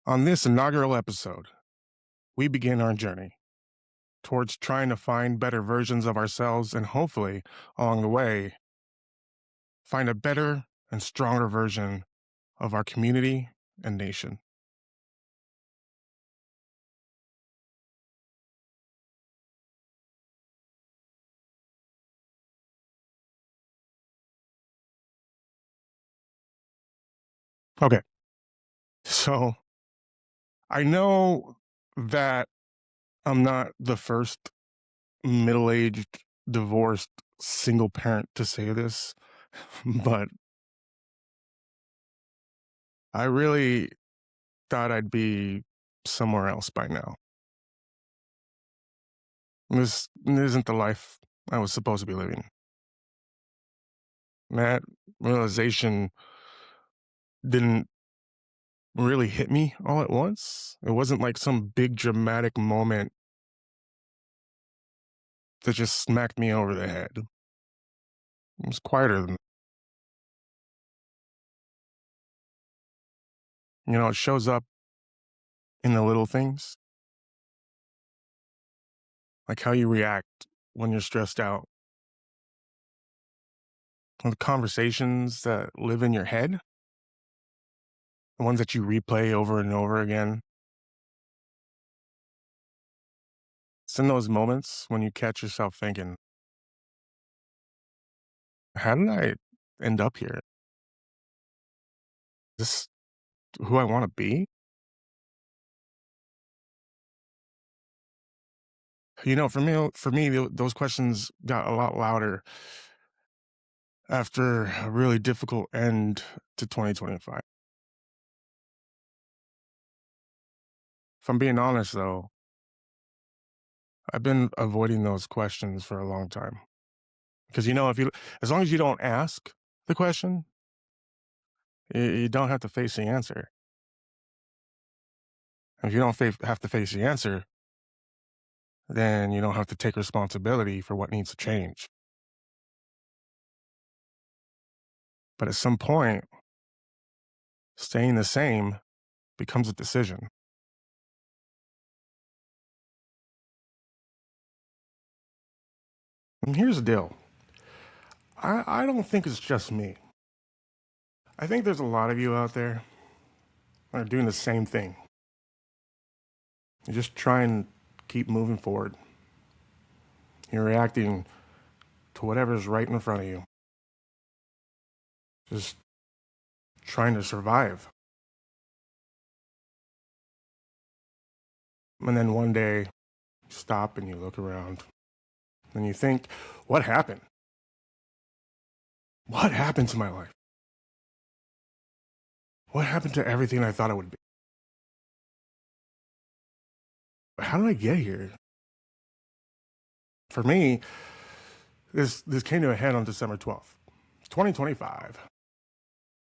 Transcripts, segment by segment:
On this inaugural episode, we begin our journey towards trying to find better versions of ourselves and hopefully, along the way, find a better and stronger version of our community and nation. Okay, so I know that I'm not the first middle aged, divorced, single parent to say this, but I really thought I'd be somewhere else by now. This isn't the life I was supposed to be living. That realization didn't really hit me all at once. It wasn't like some big dramatic moment that just smacked me over the head. It was quieter than, it shows up in the little things, like how you react when you're stressed out, or the conversations that live in your head, the ones that you replay over and over again. It's in those moments when you catch yourself thinking, how did I end up here? Is this who I want to be? For me, those questions got a lot louder after a really difficult end to 2025. If I'm being honest, though, I've been avoiding those questions for a long time because as long as you don't ask the question, you don't have to face the answer. If you don't have to face the answer, then you don't have to take responsibility for what needs to change. But at some point, staying the same becomes a decision. And here's the deal. I don't think it's just me. I think there's a lot of you out there that are doing the same thing. You just try and keep moving forward. You're reacting to whatever's right in front of you. Just trying to survive. And then one day, you stop and you look around and you think, what happened? What happened to my life? What happened to everything I thought it would be? How did I get here? For me, this came to a head on December 12th, 2025.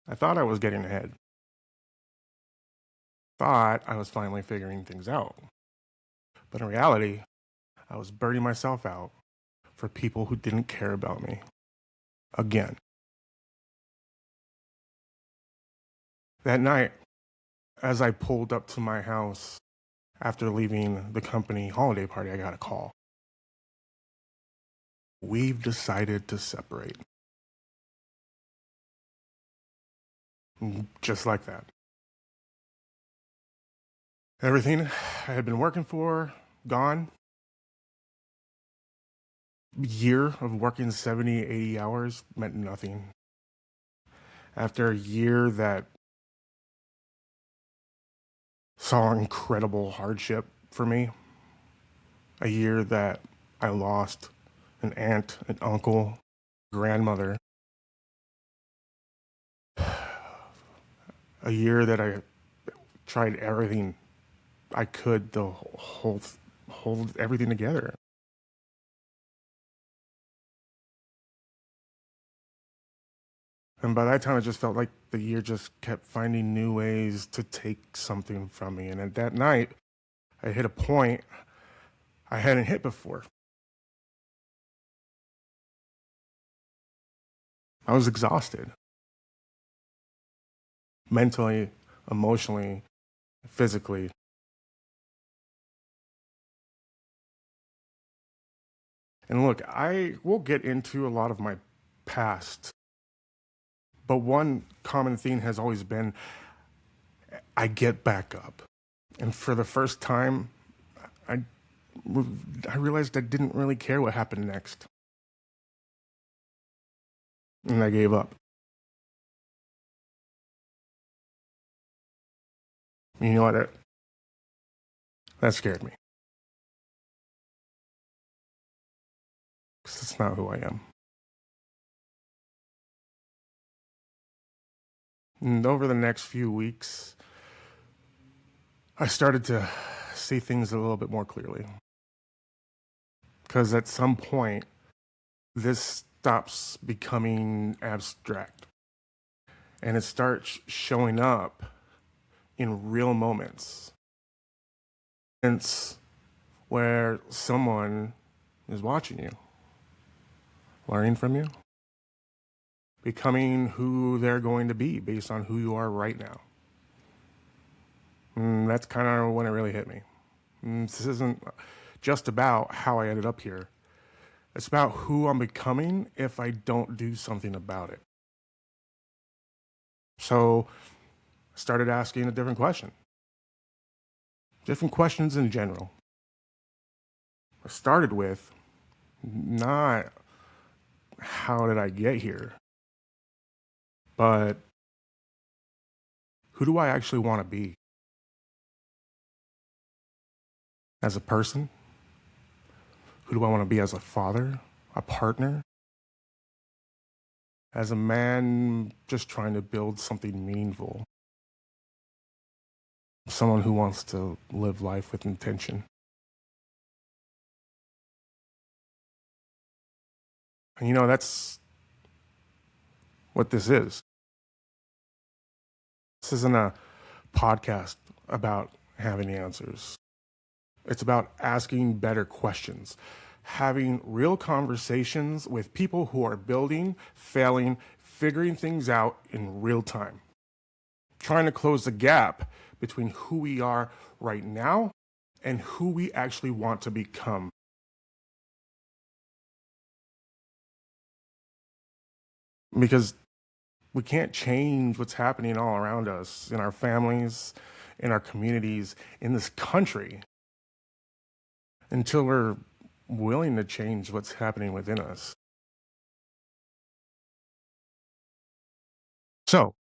I thought I was getting ahead. Thought I was finally figuring things out. But in reality, I was burning myself out for people who didn't care about me. Again. That night, as I pulled up to my house after leaving the company holiday party, I got a call. We've decided to separate. Just like that. Everything I had been working for, gone. Year of working 70, 80 hours meant nothing. After a year that saw incredible hardship for me, a year that I lost an aunt, an uncle, grandmother, a year that I tried everything I could to hold everything together. And by that time, it just felt like the year just kept finding new ways to take something from me. And at that night, I hit a point I hadn't hit before. I was exhausted mentally, emotionally, physically. And look, I will get into a lot of my past, but one common theme has always been I get back up. And for the first time, I, I realized I didn't really care what happened next. And I gave up. You know what? That scared me because it's not who I am. And over the next few weeks, I started to see things a little bit more clearly. Because at some point, this stops becoming abstract and it starts showing up in real moments. It's where someone is watching you, learning from you, becoming who they're going to be based on who you are right now. And that's kind of when it really hit me. And this isn't just about how I ended up here. It's about who I'm becoming if I don't do something about it. So I started asking a different questions in general. I started with not how did I get here, but who do I actually want to be as a person? Who do I want to be as a father, a partner, as a man just trying to build something meaningful? Someone who wants to live life with intention. And that's what this is. This isn't a podcast about having answers. It's about asking better questions, having real conversations with people who are building, failing, figuring things out in real time, trying to close the gap between who we are right now and who we actually want to become. Because we can't change what's happening all around us in our families, in our communities, in this country until we're willing to change what's happening within us. So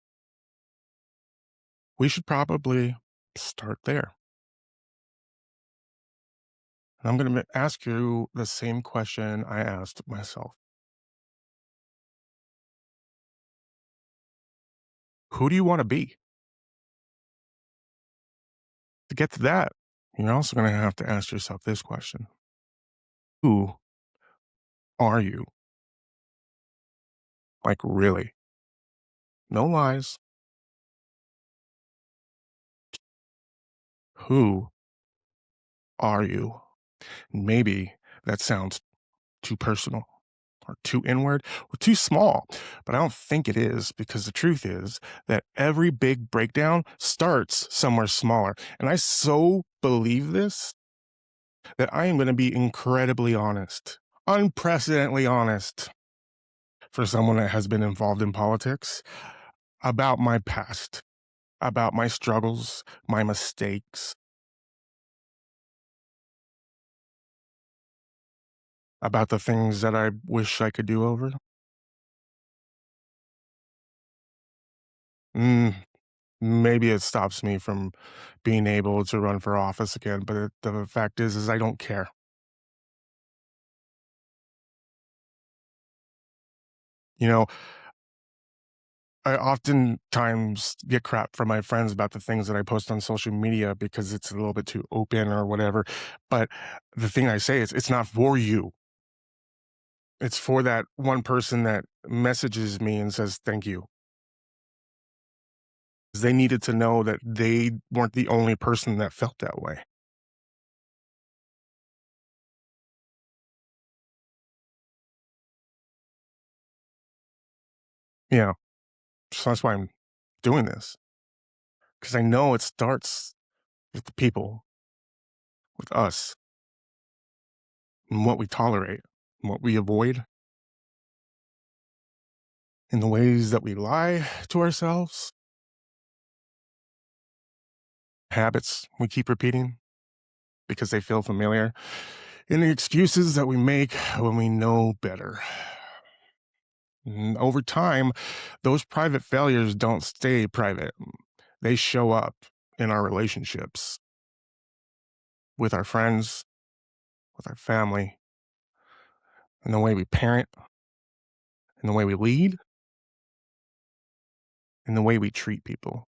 we should probably start there. And I'm going to ask you the same question I asked myself. Who do you want to be? To get to that, you're also going to have to ask yourself this question. Who are you? Like, really? No lies. Who are you? Maybe that sounds too personal or too inward or too small, but I don't think it is because the truth is that every big breakdown starts somewhere smaller. And I so believe this that I am going to be incredibly honest, unprecedentedly honest for someone that has been involved in politics about my past, about my struggles, my mistakes, about the things that I wish I could do over. Mm, maybe it stops me from being able to run for office again, but the fact is I don't care. You know, I oftentimes get crap from my friends about the things that I post on social media because it's a little bit too open or whatever. But the thing I say is it's not for you. It's for that one person that messages me and says thank you. They needed to know that they weren't the only person that felt that way. Yeah. So that's why I'm doing this because I know it starts with the people, with us, and what we tolerate, and what we avoid, in the ways that we lie to ourselves, habits we keep repeating because they feel familiar, and the excuses that we make when we know better. And over time, those private failures don't stay private. They show up in our relationships with our friends, with our family, in the way we parent, in the way we lead, in the way we treat people.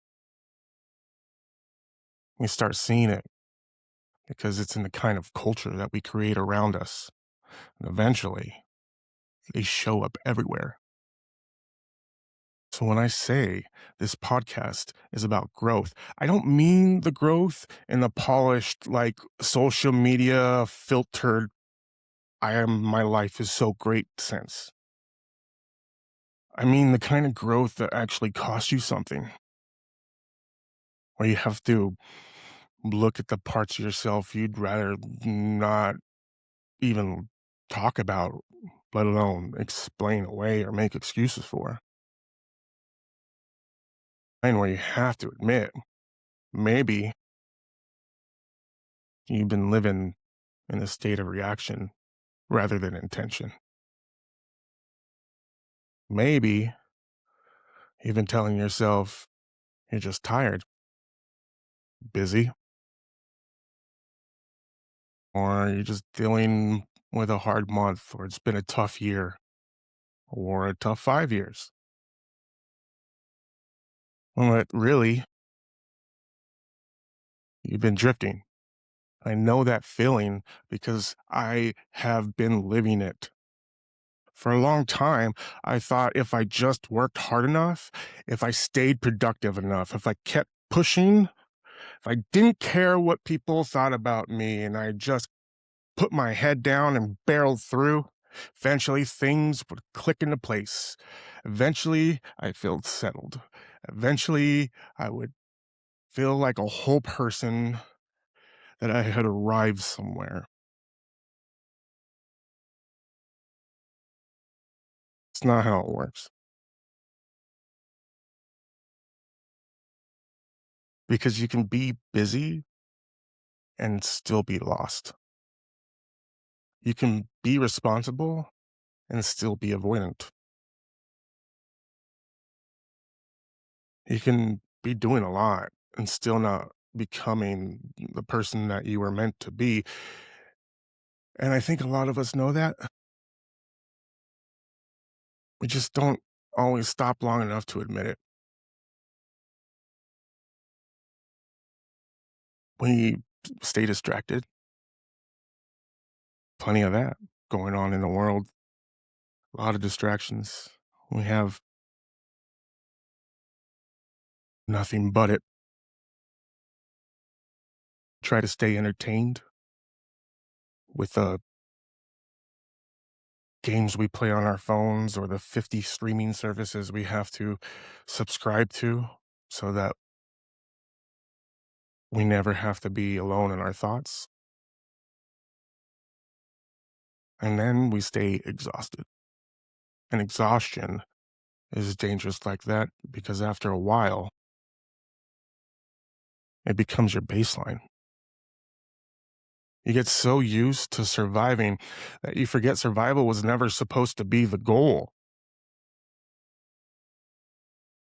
We start seeing it because it's in the kind of culture that we create around us. And eventually, they show up everywhere. So when I say this podcast is about growth, I don't mean the growth in the polished, like social media filtered, my life is so great sense. I mean the kind of growth that actually costs you something, where you have to look at the parts of yourself you'd rather not even talk about, let alone explain away or make excuses for. And where you have to admit, maybe you've been living in a state of reaction rather than intention. Maybe you've been telling yourself you're just tired, busy, or you're just dealing with a hard month, or it's been a tough year, or a tough 5 years. But really, you've been drifting. I know that feeling because I have been living it. For a long time, I thought if I just worked hard enough, if I stayed productive enough, if I kept pushing, if I didn't care what people thought about me and I just put my head down and barreled through, eventually things would click into place. Eventually, I felt settled. Eventually, I would feel like a whole person, that I had arrived somewhere. It's not how it works. Because you can be busy and still be lost. You can be responsible and still be avoidant. You can be doing a lot and still not becoming the person that you were meant to be. And I think a lot of us know that. We just don't always stop long enough to admit it. We stay distracted. Plenty of that going on in the world. A lot of distractions. We have nothing but it. Try to stay entertained with the games we play on our phones or the 50 streaming services we have to subscribe to so that we never have to be alone in our thoughts. And then we stay exhausted. And exhaustion is dangerous like that because after a while, it becomes your baseline. You get so used to surviving that you forget survival was never supposed to be the goal.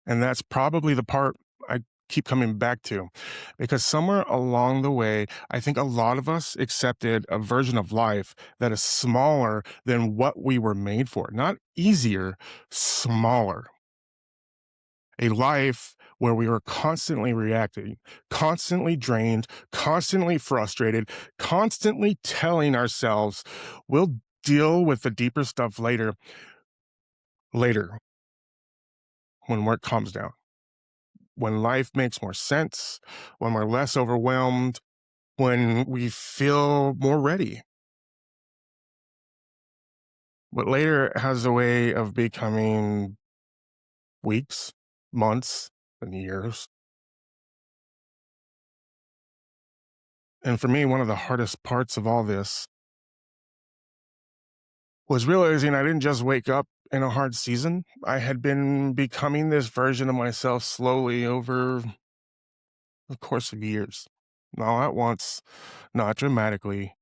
And that's probably the part I keep coming back to because somewhere along the way, I think a lot of us accepted a version of life that is smaller than what we were made for. Not easier, smaller. A life where we were constantly reacting, constantly drained, constantly frustrated, constantly telling ourselves, we'll deal with the deeper stuff later, when work calms down, when life makes more sense, when we're less overwhelmed, when we feel more ready. But later has a way of becoming weeks, months, and years. And for me, one of the hardest parts of all this was realizing I didn't just wake up in a hard season. I had been becoming this version of myself slowly over the course of years. Not at once, not dramatically,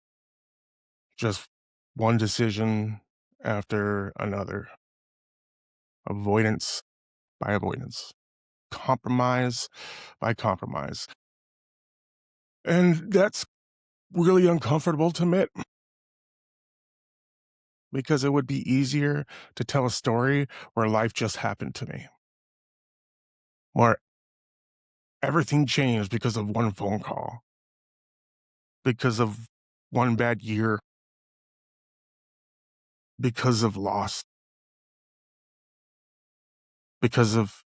just one decision after another. Avoidance by avoidance, compromise by compromise. And that's really uncomfortable to admit because it would be easier to tell a story where life just happened to me, where everything changed because of one phone call, because of one bad year, because of loss, because of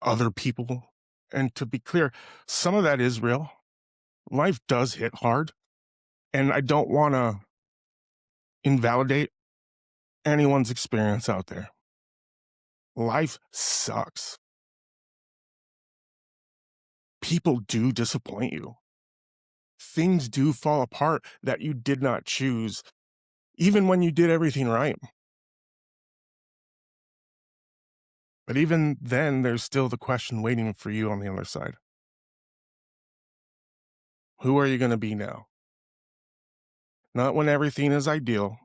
other people. And to be clear, some of that is real. Life does hit hard, and I don't want to invalidate anyone's experience out there. Life sucks. People do disappoint you. Things do fall apart that you did not choose, even when you did everything right. But even then, there's still the question waiting for you on the other side. Who are you going to be now? Not when everything is ideal,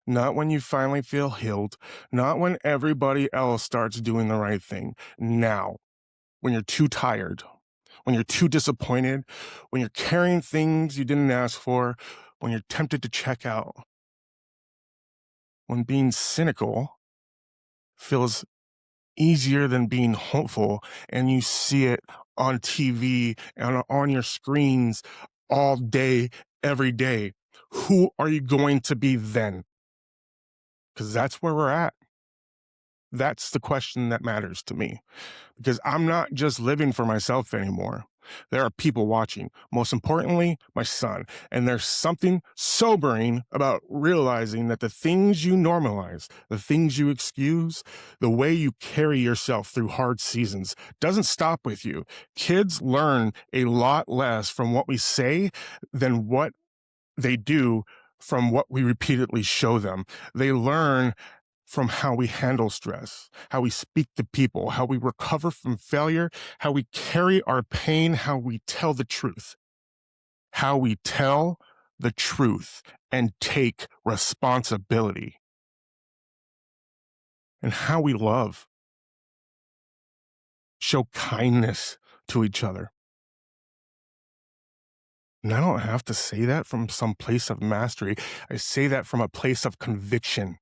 not when you finally feel healed, not when everybody else starts doing the right thing. Now, when you're too tired, when you're too disappointed, when you're carrying things you didn't ask for, when you're tempted to check out, when being cynical feels easier than being hopeful, and you see it on TV and on your screens all day, every day. Who are you going to be then? Because that's where we're at. That's the question that matters to me, because I'm not just living for myself anymore. There are people watching, most importantly, my son. And there's something sobering about realizing that the things you normalize, the things you excuse, the way you carry yourself through hard seasons doesn't stop with you. Kids learn a lot less from what we say than what they do from what we repeatedly show them. They learn from how we handle stress, how we speak to people, how we recover from failure, how we carry our pain, how we tell the truth, how we tell the truth and take responsibility, and how we love, show kindness to each other. And I don't have to say that from some place of mastery. I say that from a place of conviction.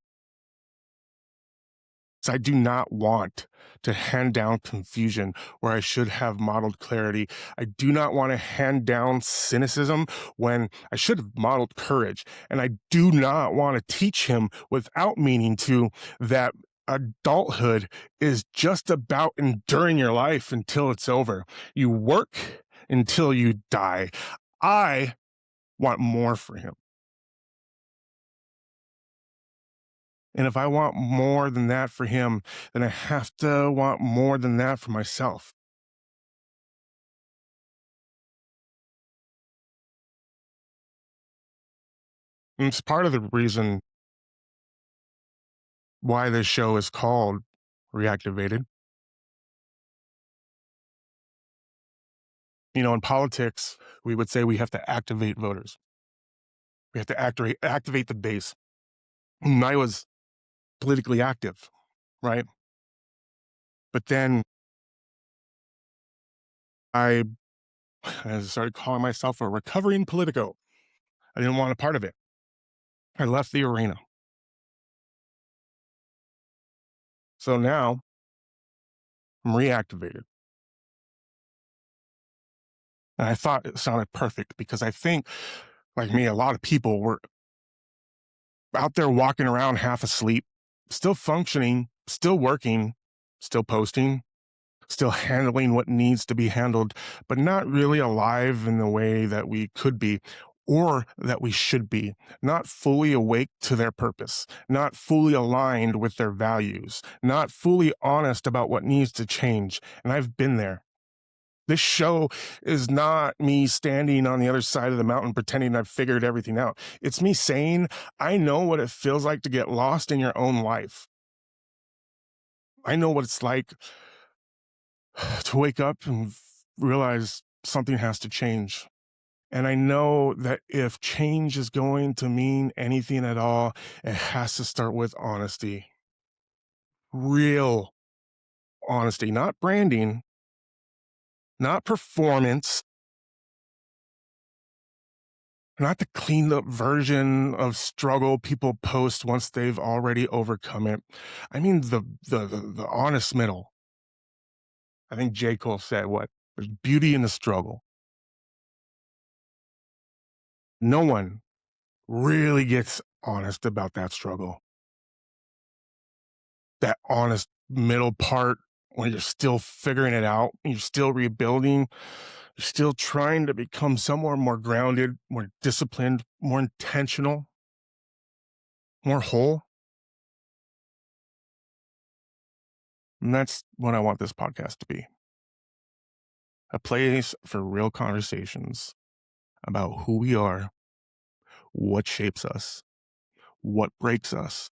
I do not want to hand down confusion where I should have modeled clarity. I do not want to hand down cynicism when I should have modeled courage. And I do not want to teach him without meaning to that adulthood is just about enduring your life until it's over. You work until you die. I want more for him. And if I want more than that for him, then I have to want more than that for myself. And it's part of the reason why this show is called ReActivated. You know, in politics, we would say we have to activate voters. We have to activate the base. And I was politically active, right? But then I, I started calling myself a recovering politico. I didn't want a part of it. I left the arena. So now I'm reactivated. And I thought it sounded perfect because I think, like me, a lot of people were out there walking around half asleep, still functioning, still working, still posting, still handling what needs to be handled, but not really alive in the way that we could be or that we should be, not fully awake to their purpose, not fully aligned with their values, not fully honest about what needs to change. And I've been there. This show is not me standing on the other side of the mountain pretending I've figured everything out. It's me saying, I know what it feels like to get lost in your own life. I know what it's like to wake up and realize something has to change. And I know that if change is going to mean anything at all, it has to start with honesty. Real honesty, not branding, not performance, not the cleaned up version of struggle people post once they've already overcome it. I mean the honest middle. I think J. Cole said what? There's beauty in the struggle. No one really gets honest about that struggle. That honest middle part when you're still figuring it out, you're still rebuilding, you're still trying to become somewhere more grounded, more disciplined, more intentional, more whole. And that's what I want this podcast to be, a place for real conversations about who we are, what shapes us, what breaks us,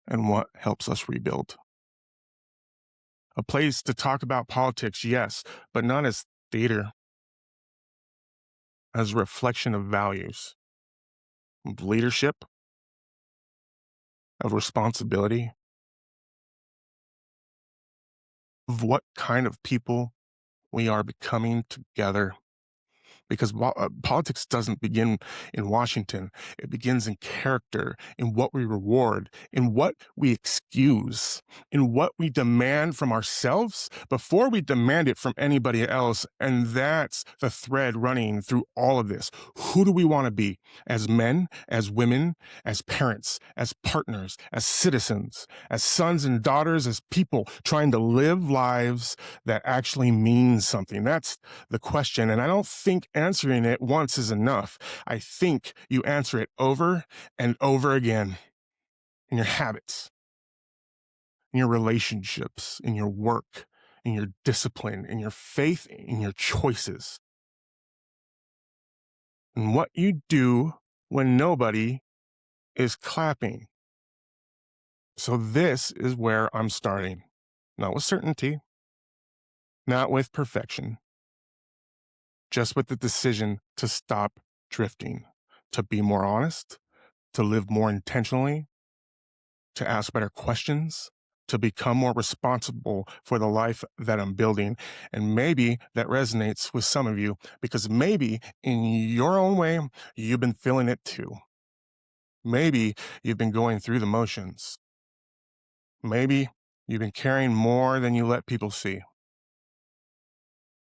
and what helps us rebuild. A place to talk about politics, yes, but not as theater, as a reflection of values, of leadership, of responsibility, of what kind of people we are becoming together. Because politics doesn't begin in Washington. It begins in character, in what we reward, in what we excuse, in what we demand from ourselves before we demand it from anybody else. And that's the thread running through all of this. Who do we want to be as men, as women, as parents, as partners, as citizens, as sons and daughters, as people trying to live lives that actually mean something? That's the question. And I don't think answering it once is enough. I think you answer it over and over again in your habits, in your relationships, in your work, in your discipline, in your faith, in your choices, and what you do when nobody is clapping. So this is where I'm starting. Not with certainty, not with perfection, just with the decision to stop drifting, to be more honest, to live more intentionally, to ask better questions, to become more responsible for the life that I'm building. And maybe that resonates with some of you because maybe in your own way, you've been feeling it too. Maybe you've been going through the motions. Maybe you've been carrying more than you let people see.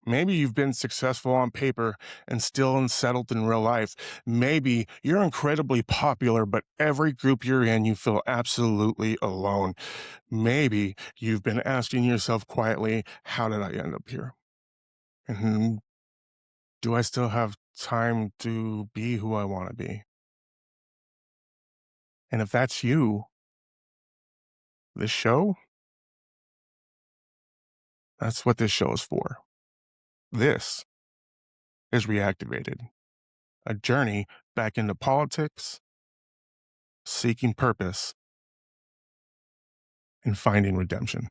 Maybe you've been successful on paper and still unsettled in real life. Maybe you're incredibly popular, but every group you're in, you feel absolutely alone. Maybe you've been asking yourself quietly, how did I end up here? And do I still have time to be who I want to be? And if that's you, this show, that's what this show is for. This is ReActivated, a journey back into politics, seeking purpose, and finding redemption.